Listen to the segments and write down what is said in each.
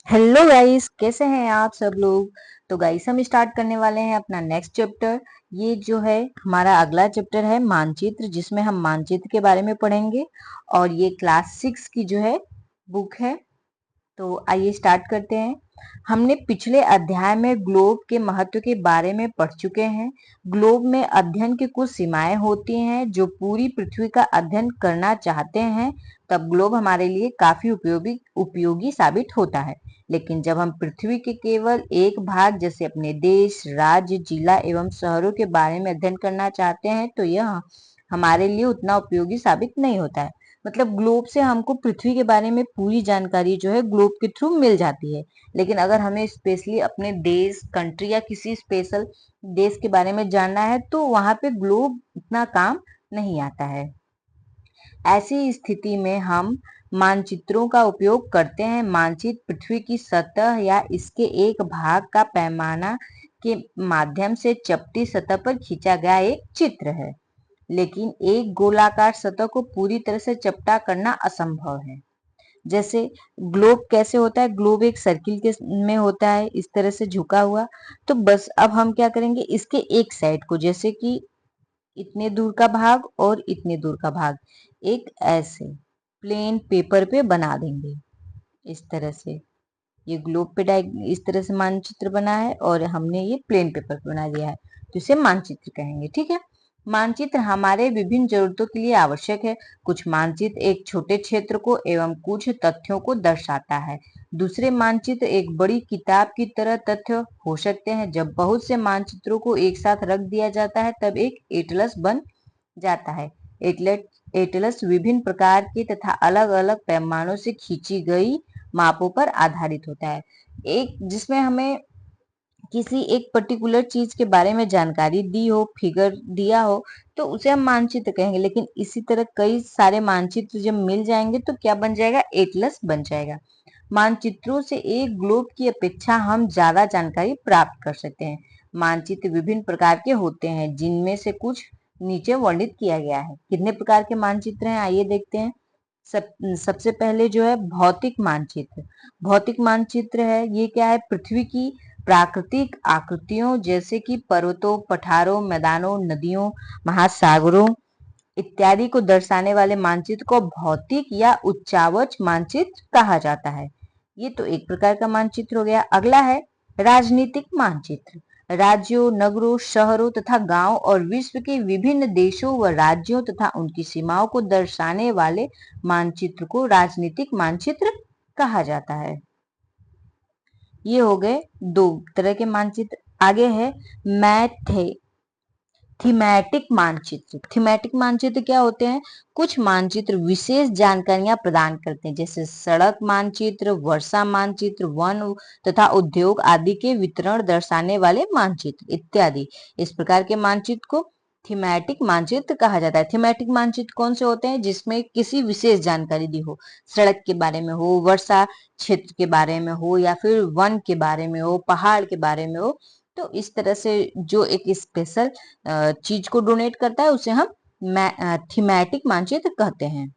Hello guys, कैसे हैं आप सब लोग। तो गाइस हम स्टार्ट करने वाले हैं अपना नेक्स्ट चैप्टर। ये जो है हमारा अगला चैप्टर है मानचित्र, जिसमें हम मानचित्र के बारे में पढ़ेंगे। और ये क्लास 6 की जो है बुक है। तो आइए स्टार्ट करते हैं। हमने पिछले अध्याय में ग्लोब के महत्व के बारे में पढ़ चुके हैं। ग्लोब में अध्ययन की कुछ सीमाएं होती हैं। जो पूरी पृथ्वी का अध्ययन करना चाहते हैं तब ग्लोब हमारे लिए काफी उपयोगी उपयोगी साबित होता है। लेकिन जब हम पृथ्वी के केवल एक भाग जैसे अपने देश, राज्य, जिला एवं शहरों के बारे में अध्ययन करना चाहते हैं तो यह हमारे लिए उतना उपयोगी साबित नहीं होता है। मतलब ग्लोब से हमको पृथ्वी के बारे में पूरी जानकारी जो है ग्लोब के थ्रू मिल जाती है। लेकिन अगर हमें स्पेशली अपने देश, कंट्री या किसी स्पेशल देश के बारे में जानना है तो वहां पे ग्लोब इतना काम नहीं आता है। ऐसी स्थिति में हम मानचित्रों का उपयोग करते हैं। मानचित्र पृथ्वी की सतह या इसके एक भाग का पैमाना के माध्यम से चपटी सतह पर खींचा गया एक चित्र है। लेकिन एक गोलाकार सतह को पूरी तरह से चपटा करना असंभव है। जैसे ग्लोब कैसे होता है, ग्लोब एक सर्किल के में होता है, इस तरह से झुका हुआ। तो बस अब हम क्या करेंगे, इसके एक साइड को, जैसे कि इतने दूर का भाग और इतने दूर का भाग, एक ऐसे प्लेन पेपर पे बना देंगे। इस तरह से ये ग्लोब पे इस तरह से मानचित्र बना है और हमने ये प्लेन पेपर पे बना दिया है, तो इसे मानचित्र कहेंगे। ठीक है। मानचित्र हमारे विभिन्न जरूरतों के लिए आवश्यक है। कुछ मानचित्र एक छोटे क्षेत्र को एवं कुछ तथ्यों को दर्शाता है। दूसरे मानचित्र एक बड़ी किताब की तरह तथ्य हो सकते हैं। जब बहुत से मानचित्रों को एक साथ रख दिया जाता है तब एक एटलस बन जाता है। एटलस विभिन्न प्रकार के तथा अलग अलग पैमानों से खींची गई मापों पर आधारित होता है। एक जिसमें हमें किसी एक पर्टिकुलर चीज के बारे में जानकारी दी हो, फिगर दिया हो, तो उसे हम मानचित्र कहेंगे। लेकिन इसी तरह कई सारे मानचित्र जब मिल जाएंगे तो क्या बन जाएगा, एटलस बन जाएगा। मानचित्रों से एक ग्लोब की अपेक्षा हम ज्यादा जानकारी प्राप्त कर सकते हैं। मानचित्र विभिन्न प्रकार के होते हैं, जिनमें से कुछ नीचे वर्णित किया गया है। कितने प्रकार के मानचित्र हैं आइए देखते हैं। सबसे पहले जो है भौतिक मानचित्र। भौतिक मानचित्र है, ये क्या है, पृथ्वी की प्राकृतिक आकृतियों जैसे कि पर्वतों, पठारों, मैदानों, नदियों, महासागरों इत्यादि को दर्शाने वाले मानचित्र को भौतिक या उच्चावच मानचित्र कहा जाता है। ये तो एक प्रकार का मानचित्र हो गया। अगला है राजनीतिक मानचित्र। राज्यों, नगरों, शहरों तथा गांव और विश्व के विभिन्न देशों व राज्यों तथा उनकी सीमाओं को दर्शाने वाले मानचित्र को राजनीतिक मानचित्र कहा जाता है। ये हो गए दो तरह के मानचित्र। आगे है मैथे थीमेटिक मानचित्र। थीमेटिक मानचित्र क्या होते हैं, कुछ मानचित्र विशेष जानकारियां प्रदान करते हैं, जैसे सड़क मानचित्र, वर्षा मानचित्र, वन तथा उद्योग आदि के वितरण दर्शाने वाले मानचित्र इत्यादि। इस प्रकार के मानचित्र को थीमेटिक मानचित्र कहा जाता है। थीमेटिक मानचित्र कौन से होते हैं, जिसमें किसी विशेष जानकारी दी हो, सड़क के बारे में हो, वर्षा क्षेत्र के बारे में हो, या फिर वन के बारे में हो, पहाड़ के बारे में हो। तो इस तरह से जो एक स्पेशल चीज को डोनेट करता है उसे हम थीमेटिक मानचित्र कहते हैं।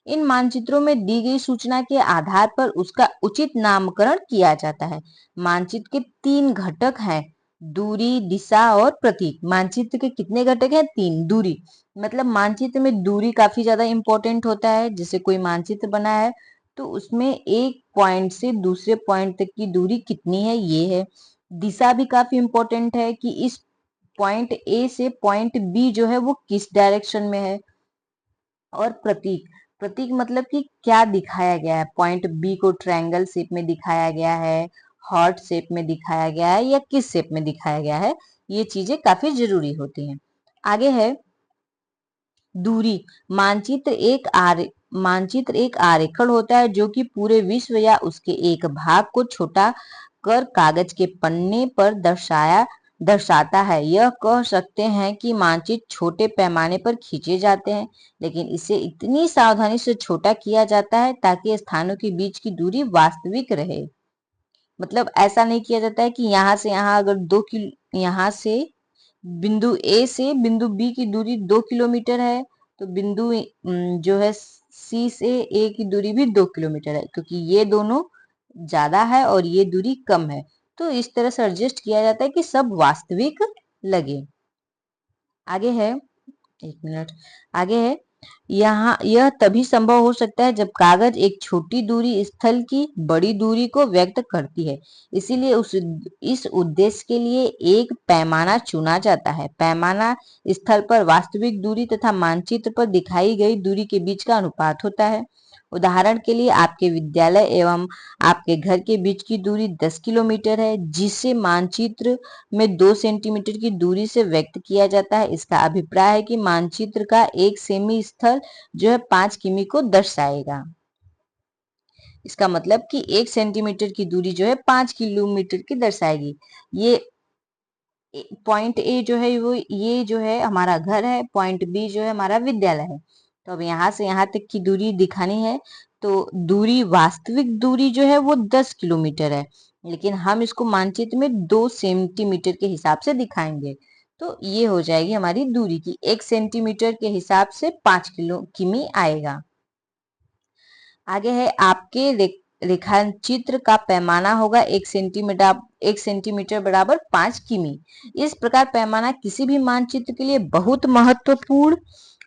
इन मानचित्रों में दी गई सूचना के आधार पर उसका उचित नामकरण किया जाता है। मानचित्र के तीन घटक हैं, दूरी, दिशा और प्रतीक। मानचित्र के कितने घटक हैं, तीन। दूरी मतलब मानचित्र में दूरी काफी ज्यादा इंपॉर्टेंट होता है। जैसे कोई मानचित्र बना है तो उसमें एक पॉइंट से दूसरे पॉइंट तक की दूरी कितनी है, ये है। दिशा भी काफी इंपॉर्टेंट है कि इस पॉइंट ए से पॉइंट बी जो है वो किस डायरेक्शन में है। और प्रतीक, प्रतीक मतलब कि क्या दिखाया गया है। पॉइंट बी को ट्रायंगल शेप में दिखाया गया है, हार्ट शेप में दिखाया गया है, या किस शेप में दिखाया गया है, ये चीजें काफी जरूरी होती हैं। आगे है दूरी। मानचित्र एक आरेखन होता है जो कि पूरे विश्व या उसके एक भाग को छोटा कर कागज के पन्ने पर दर्शाता है। यह कह सकते हैं कि मानचित्र छोटे पैमाने पर खींचे जाते हैं, लेकिन इसे इतनी सावधानी से छोटा किया जाता है ताकि स्थानों के बीच की दूरी वास्तविक रहे। मतलब ऐसा नहीं किया जाता है कि यहाँ से यहाँ अगर 2 किलो, यहाँ से बिंदु ए से बिंदु बी की दूरी 2 किलोमीटर है तो बिंदु जो है सी से ए की दूरी भी 2 किलोमीटर है, क्योंकि ये दोनों ज्यादा है और ये दूरी कम है। तो इस तरह से एडजस्ट किया जाता है कि सब वास्तविक लगे। आगे है, एक मिनट, आगे है, यहाँ यह तभी संभव हो सकता है जब कागज एक छोटी दूरी स्थल की बड़ी दूरी को व्यक्त करती है। इसीलिए इस उद्देश्य के लिए एक पैमाना चुना जाता है। पैमाना स्थल पर वास्तविक दूरी तथा मानचित्र पर दिखाई गई दूरी के बीच का अनुपात होता है। उदाहरण के लिए आपके विद्यालय एवं आपके घर के बीच की दूरी 10 किलोमीटर है, जिसे मानचित्र में 2 सेंटीमीटर की दूरी से व्यक्त किया जाता है। इसका अभिप्राय है कि मानचित्र का एक सेमी स्थल जो है 5 किमी को दर्शाएगा। इसका मतलब कि 1 सेंटीमीटर की दूरी जो है 5 किलोमीटर की दर्शाएगी। ये पॉइंट ए जो है वो ये जो है हमारा घर है, पॉइंट बी जो है हमारा विद्यालय है। तो अब यहाँ से यहाँ तक की दूरी दिखानी है, तो दूरी, वास्तविक दूरी जो है वो 10 किलोमीटर है, लेकिन हम इसको मानचित्र में 2 सेंटीमीटर के हिसाब से दिखाएंगे। तो ये हो जाएगी हमारी दूरी की 1 सेंटीमीटर के हिसाब से 5 किमी आएगा। आगे है, आपके रेखाचित्र का पैमाना होगा 1 सेंटीमीटर बराबर 5 किमी। इस प्रकार पैमाना किसी भी मानचित्र के लिए बहुत महत्वपूर्ण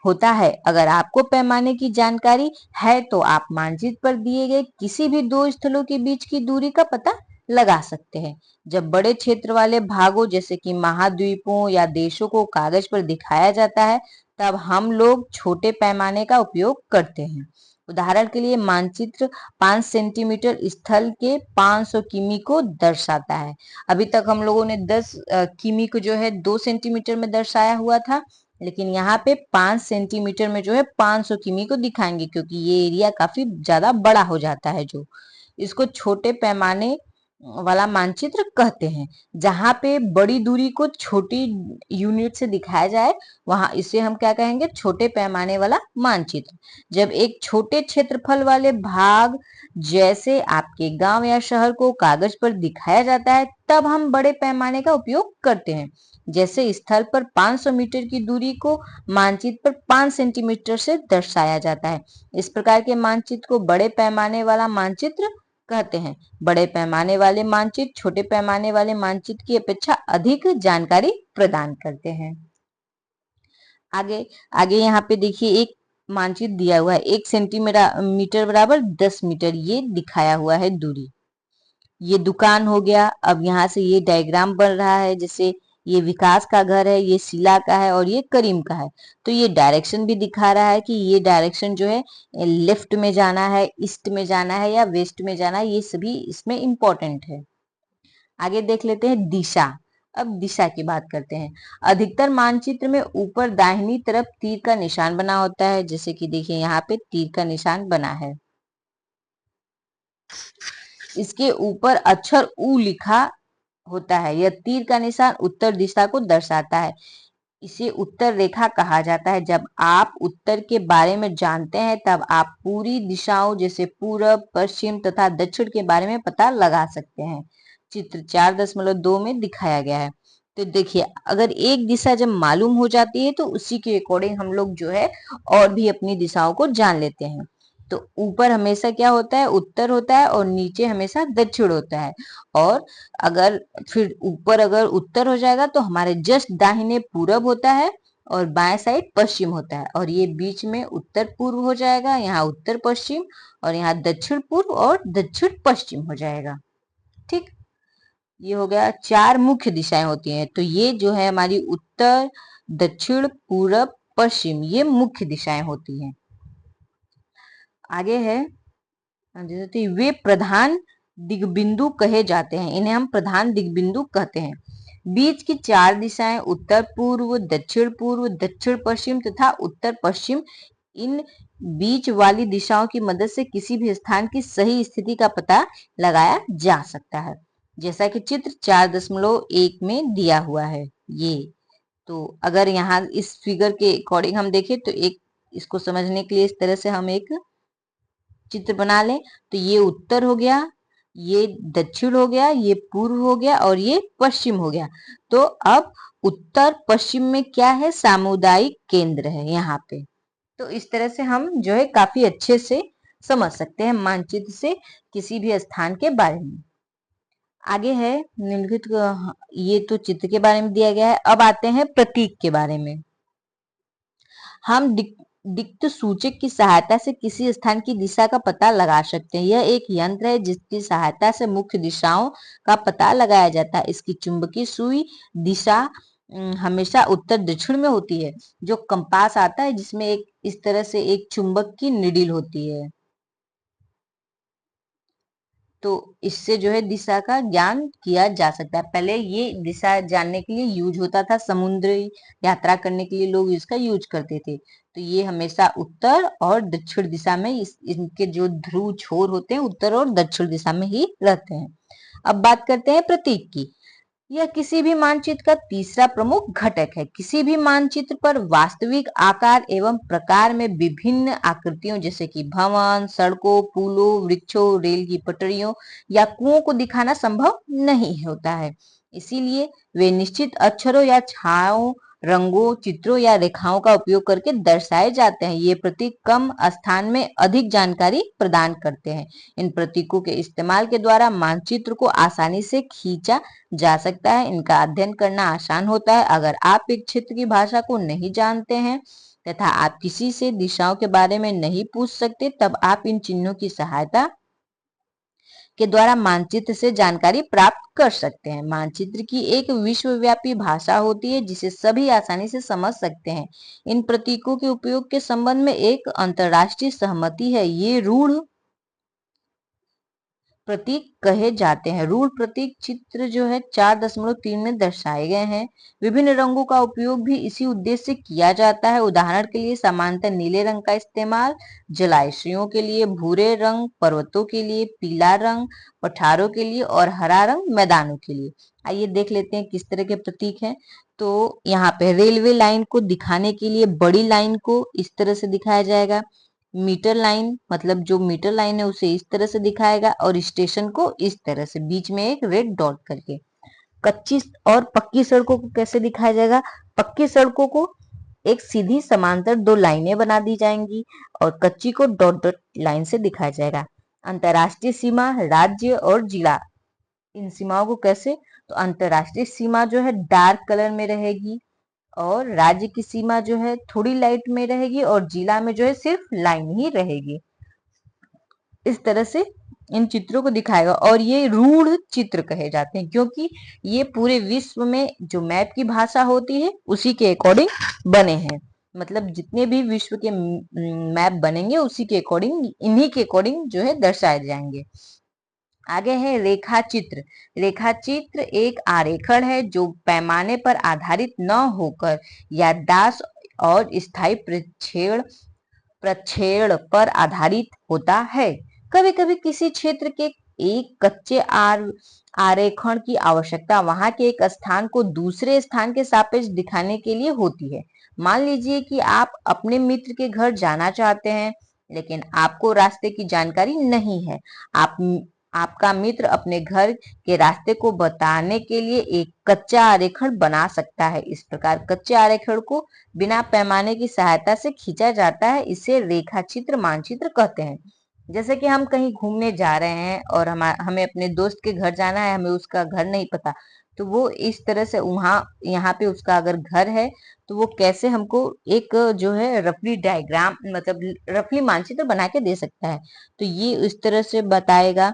होता है। अगर आपको पैमाने की जानकारी है तो आप मानचित्र पर दिए गए किसी भी दो स्थलों के बीच की दूरी का पता लगा सकते हैं। जब बड़े क्षेत्र वाले भागों जैसे कि महाद्वीपों या देशों को कागज पर दिखाया जाता है, तब हम लोग छोटे पैमाने का उपयोग करते हैं। उदाहरण के लिए मानचित्र 5 सेंटीमीटर स्थल के 500 किमी को दर्शाता है। अभी तक हम लोगों ने 10 किमी को जो है 2 सेंटीमीटर में दर्शाया हुआ था, लेकिन यहाँ पे 5 सेंटीमीटर में जो है 500 किमी को दिखाएंगे, क्योंकि ये एरिया काफी ज्यादा बड़ा हो जाता है। जो इसको छोटे पैमाने वाला मानचित्र कहते हैं। जहां पे बड़ी दूरी को छोटी यूनिट से दिखाया जाए, वहां इसे हम क्या कहेंगे, छोटे पैमाने वाला मानचित्र। जब एक छोटे क्षेत्रफल वाले भाग जैसे आपके गांव या शहर को कागज पर दिखाया जाता है, तब हम बड़े पैमाने का उपयोग करते हैं। जैसे स्थल पर 500 मीटर की दूरी को मानचित्र पर 5 सेंटीमीटर से दर्शाया जाता है। इस प्रकार के मानचित्र को बड़े पैमाने वाला मानचित्र कहते हैं। बड़े पैमाने वाले मानचित्र छोटे पैमाने वाले मानचित्र की अपेक्षा अधिक जानकारी प्रदान करते हैं। आगे आगे यहाँ पे देखिए एक मानचित्र दिया हुआ है, 1 सेंटीमीटर बराबर 10 मीटर, ये दिखाया हुआ है दूरी। ये दुकान हो गया। अब यहाँ से ये डायग्राम बन रहा है, जैसे ये विकास का घर है, ये शीला का है और ये करीम का है। तो ये डायरेक्शन भी दिखा रहा है कि ये डायरेक्शन जो है लेफ्ट में जाना है, ईस्ट में जाना है या वेस्ट में जाना है, ये सभी इसमें इंपॉर्टेंट है। आगे देख लेते हैं दिशा। अब दिशा की बात करते हैं। अधिकतर मानचित्र में ऊपर दाहिनी तरफ तीर का निशान बना होता है, जैसे कि देखिए यहाँ पे तीर का निशान बना है। इसके ऊपर अक्षर उ लिखा होता है। यह तीर का निशान उत्तर दिशा को दर्शाता है। इसे उत्तर रेखा कहा जाता है। जब आप उत्तर के बारे में जानते हैं, तब आप पूरी दिशाओं जैसे पूरब, पश्चिम तथा दक्षिण के बारे में पता लगा सकते हैं। चित्र 4.2 में दिखाया गया है। तो देखिए, अगर एक दिशा जब मालूम हो जाती है तो उसी के अकॉर्डिंग हम लोग जो है और भी अपनी दिशाओं को जान लेते हैं। तो ऊपर हमेशा क्या होता है, उत्तर होता है, और नीचे हमेशा दक्षिण होता है। और अगर फिर ऊपर अगर उत्तर हो जाएगा तो हमारे जस्ट दाहिने पूरब होता है और बाएं साइड पश्चिम होता है, और ये बीच में उत्तर पूर्व हो जाएगा, यहाँ उत्तर पश्चिम, और यहाँ दक्षिण पूर्व और दक्षिण पश्चिम हो जाएगा। ठीक, ये हो गया। 4 मुख्य दिशाएं होती हैं। तो ये जो है हमारी उत्तर, दक्षिण, पूरब, पश्चिम, ये मुख्य दिशाएं होती हैं। आगे है, जैसे वे प्रधान दिग्बिंदु कहे जाते हैं। इन्हें हम प्रधान दिग्बिंदु कहते हैं। बीच की 4 दिशाएं उत्तर पूर्व, दक्षिण पश्चिम तथा उत्तर पश्चिम, इन बीच वाली दिशाओं की मदद से किसी भी स्थान की सही स्थिति का पता लगाया जा सकता है, जैसा कि चित्र 4.1 में दिया हुआ है। ये तो अगर यहाँ इस फिगर के अकॉर्डिंग हम देखें तो एक इसको समझने के लिए इस तरह से हम एक चित्र बना लें। तो ये उत्तर हो गया, ये दक्षिण हो गया, ये पूर्व हो गया और ये पश्चिम हो गया। तो अब उत्तर पश्चिम में क्या है, सामुदायिक केंद्र है यहाँ पे। तो इस तरह से हम जो है काफी अच्छे से समझ सकते हैं मानचित्र से किसी भी स्थान के बारे में। आगे है निम्नलिखित, ये तो चित्र के बारे में दिया गया है। अब आते हैं प्रतीक के बारे में। हम दिक् सूचक की सहायता से किसी स्थान की दिशा का पता लगा सकते हैं। यह एक यंत्र है जिसकी सहायता से मुख्य दिशाओं का पता लगाया जाता है। इसकी चुंबकीय सुई दिशा हमेशा उत्तर दक्षिण में होती है। जो कंपास आता है जिसमें एक इस तरह से एक चुंबक की निडिल होती है, तो इससे जो है दिशा का ज्ञान किया जा सकता है। पहले ये दिशा जानने के लिए यूज होता था, समुद्री यात्रा करने के लिए लोग इसका यूज करते थे। तो ये हमेशा उत्तर और दक्षिण दिशा में इनके जो ध्रुव छोर होते हैं उत्तर और दक्षिण दिशा में ही रहते हैं। अब बात करते हैं प्रतीक की। यह किसी भी मानचित्र का तीसरा प्रमुख घटक है। किसी भी मानचित्र पर वास्तविक आकार एवं प्रकार में विभिन्न आकृतियों जैसे कि भवन, सड़कों, पुलों, वृक्षों, रेल की पटरियों या कुओं को दिखाना संभव नहीं होता है। इसीलिए वे निश्चित अक्षरों या छायाओं, रंगों, चित्रों या रेखाओं का उपयोग करके दर्शाए जाते हैं। ये प्रतीक कम स्थान में अधिक जानकारी प्रदान करते हैं। इन प्रतीकों के इस्तेमाल के द्वारा मानचित्र को आसानी से खींचा जा सकता है। इनका अध्ययन करना आसान होता है। अगर आप एक क्षेत्र की भाषा को नहीं जानते हैं तथा आप किसी से दिशाओं के बारे में नहीं पूछ सकते, तब आप इन चिन्हों की सहायता के द्वारा मानचित्र से जानकारी प्राप्त कर सकते हैं। मानचित्र की एक विश्वव्यापी भाषा होती है जिसे सभी आसानी से समझ सकते हैं। इन प्रतीकों के उपयोग के संबंध में एक अंतरराष्ट्रीय सहमति है। ये रूढ़ प्रतीक कहे जाते हैं। रूढ़ प्रतीक चित्र जो है 4.3 में दर्शाए गए हैं। विभिन्न रंगों का उपयोग भी इसी उद्देश्य से किया जाता है। उदाहरण के लिए सामान्यतः नीले रंग का इस्तेमाल जलाशयों के लिए, भूरे रंग पर्वतों के लिए, पीला रंग पठारों के लिए और हरा रंग मैदानों के लिए। आइए देख लेते हैं किस तरह के प्रतीक हैं। तो यहाँ पे रेलवे लाइन को दिखाने के लिए बड़ी लाइन को इस तरह से दिखाया जाएगा। मीटर लाइन मतलब जो मीटर लाइन है उसे इस तरह से दिखाएगा और स्टेशन को इस तरह से बीच में एक रेड डॉट करके। कच्ची और पक्की सड़कों को कैसे दिखाया जाएगा? पक्की सड़कों को एक सीधी समांतर दो लाइनें बना दी जाएंगी और कच्ची को डॉट डॉट लाइन से दिखाया जाएगा। अंतरराष्ट्रीय सीमा, राज्य और जिला, इन सीमाओं को कैसे? तो अंतरराष्ट्रीय सीमा जो है डार्क कलर में रहेगी और राज्य की सीमा जो है थोड़ी लाइट में रहेगी और जिला में जो है सिर्फ लाइन ही रहेगी। इस तरह से इन चित्रों को दिखाएगा और ये रूढ़ चित्र कहे जाते हैं क्योंकि ये पूरे विश्व में जो मैप की भाषा होती है उसी के अकॉर्डिंग बने हैं। मतलब जितने भी विश्व के मैप बनेंगे उसी के अकॉर्डिंग, इन्हीं के अकॉर्डिंग जो है दर्शाए जाएंगे। आगे है रेखा चित्र। रेखा चित्र एक आरेखण है जो पैमाने पर आधारित न होकर याददाश्त और स्थायी प्रक्षेपण पर आधारित होता है। कभी कभी किसी क्षेत्र के एक कच्चे आरेखण की आवश्यकता वहां के एक स्थान को दूसरे स्थान के सापेक्ष दिखाने के लिए होती है। मान लीजिए कि आप अपने मित्र के घर जाना चाहते हैं लेकिन आपको रास्ते की जानकारी नहीं है। आपका मित्र अपने घर के रास्ते को बताने के लिए एक कच्चा आरेखण बना सकता है। इस प्रकार कच्चे आरेखण को बिना पैमाने की सहायता से खींचा जाता है। इसे रेखा चित्र मानचित्र कहते हैं। जैसे कि हम कहीं घूमने जा रहे हैं और हमें अपने दोस्त के घर जाना है, हमें उसका घर नहीं पता, तो वो इस तरह से वहां यहाँ पे उसका अगर घर है तो वो कैसे हमको एक जो है रफली डायग्राम मतलब रफली मानचित्र बना के दे सकता है। तो ये इस तरह से बताएगा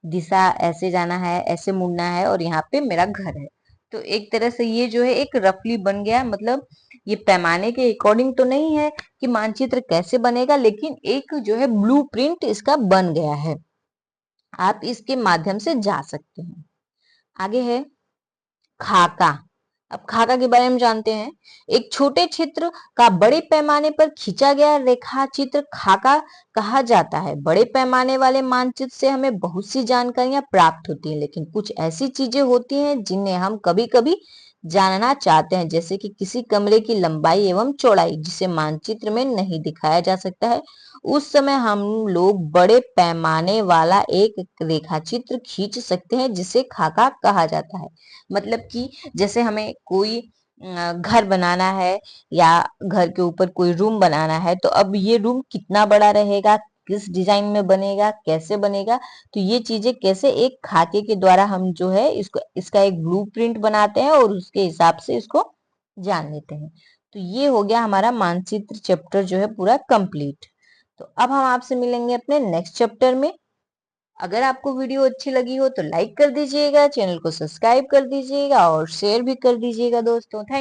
दिशा ऐसे जाना है, ऐसे मुड़ना है और यहाँ पे मेरा घर है। तो एक तरह से ये जो है एक रफली बन गया। मतलब ये पैमाने के अकॉर्डिंग तो नहीं है कि मानचित्र कैसे बनेगा, लेकिन एक जो है ब्लूप्रिंट इसका बन गया है। आप इसके माध्यम से जा सकते हैं। आगे है खाका। अब खाका के बारे में जानते हैं। एक छोटे क्षेत्र का बड़े पैमाने पर खींचा गया रेखा चित्र खाका कहा जाता है। बड़े पैमाने वाले मानचित्र से हमें बहुत सी जानकारियां प्राप्त होती हैं, लेकिन कुछ ऐसी चीजें होती हैं जिन्हें हम कभी कभी जानना चाहते हैं, जैसे कि किसी कमरे की लंबाई एवं चौड़ाई जिसे मानचित्र में नहीं दिखाया जा सकता है। उस समय हम लोग बड़े पैमाने वाला एक रेखा चित्र खींच सकते हैं जिसे खाका कहा जाता है। मतलब कि जैसे हमें कोई घर बनाना है या घर के ऊपर कोई रूम बनाना है, तो अब ये रूम कितना बड़ा रहेगा, किस डिजाइन में बनेगा, कैसे बनेगा, तो ये चीजें कैसे एक खाके के द्वारा हम जो है इसको इसका एक ब्लूप्रिंट बनाते हैं और उसके हिसाब से इसको जान लेते हैं। तो ये हो गया हमारा मानचित्र चैप्टर जो है पूरा कंप्लीट। तो अब हम आपसे मिलेंगे अपने नेक्स्ट चैप्टर में। अगर आपको वीडियो अच्छी लगी हो तो लाइक कर दीजिएगा, चैनल को सब्सक्राइब कर दीजिएगा और शेयर भी कर दीजिएगा दोस्तों। थैंक